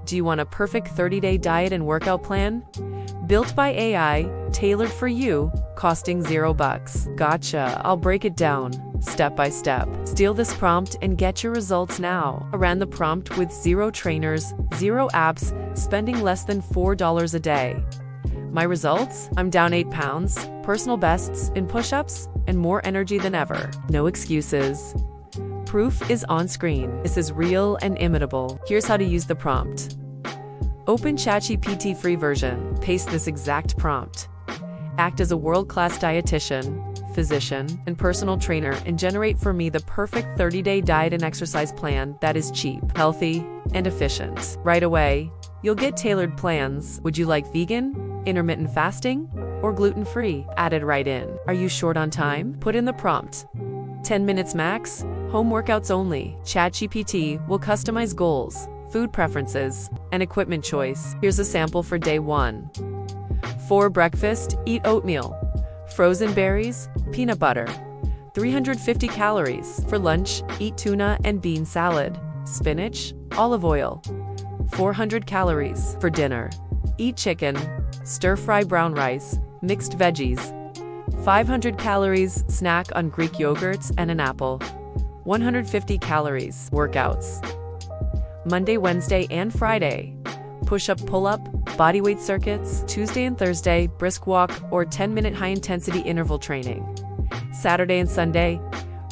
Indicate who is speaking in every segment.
Speaker 1: Do you want a perfect 30-day diet and workout plan? Built by AI, tailored for you, costing $0. Gotcha, I'll break it down, step by step. Steal this prompt and get your results now. I ran the prompt with 0 trainers, 0 apps, spending less than $4 a day. My results? I'm down 8 pounds, personal bests in push-ups, and more energy than ever. No excuses. Proof is on screen. This is real and imitable. Here's how to use the prompt. Open ChatGPT free version. Paste this exact prompt. Act as a world-class dietitian, physician, and personal trainer and generate for me the perfect 30-day diet and exercise plan that is cheap, healthy, and efficient. Right away, you'll get tailored plans. Would you like vegan, intermittent fasting, or gluten-free? Added right in. Are you short on time? Put in the prompt. 10 minutes max, home workouts only. ChatGPT will customize goals, food preferences, and equipment choice. Here's a sample for day 1. For breakfast, eat oatmeal, frozen berries, peanut butter, 350 calories. For lunch, eat tuna and bean salad, spinach, olive oil, 400 calories. For dinner, eat chicken, stir-fry brown rice, mixed veggies, 500 calories. Snack on Greek yogurts and an apple, 150 calories. Workouts: Monday, Wednesday, and Friday, push-up, pull-up, bodyweight circuits. Tuesday and Thursday, brisk walk or 10-minute high-intensity interval training. Saturday and Sunday,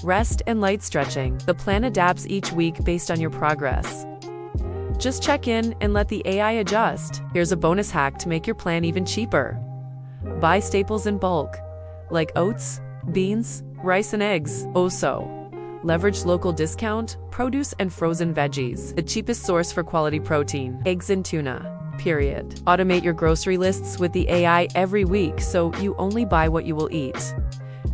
Speaker 1: rest and light stretching. The plan adapts each week based on your progress. Just check in and let the AI adjust. Here's a bonus hack to make your plan even cheaper. Buy staples in bulk, like oats, beans, rice, and eggs. Also, leverage local discount, produce, and frozen veggies. The cheapest source for quality protein, eggs and tuna, period. Automate your grocery lists with the AI every week so you only buy what you will eat.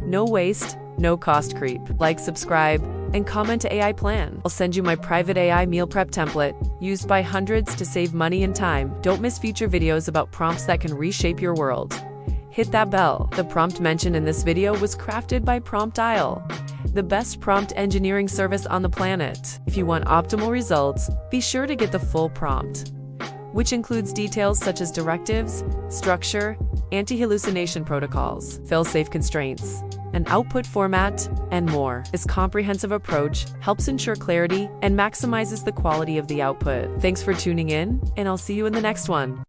Speaker 1: No waste, no cost creep. Like, subscribe, and comment to AI plan. I'll send you my private AI meal prep template, used by hundreds to save money and time. Don't miss future videos about prompts that can reshape your world. Hit that bell. The prompt mentioned in this video was crafted by PromptIL, the best prompt engineering service on the planet. If you want optimal results, be sure to get the full prompt, which includes details such as directives, structure, anti-hallucination protocols, fail-safe constraints, an output format, and more. This comprehensive approach helps ensure clarity and maximizes the quality of the output. Thanks for tuning in, and I'll see you in the next one.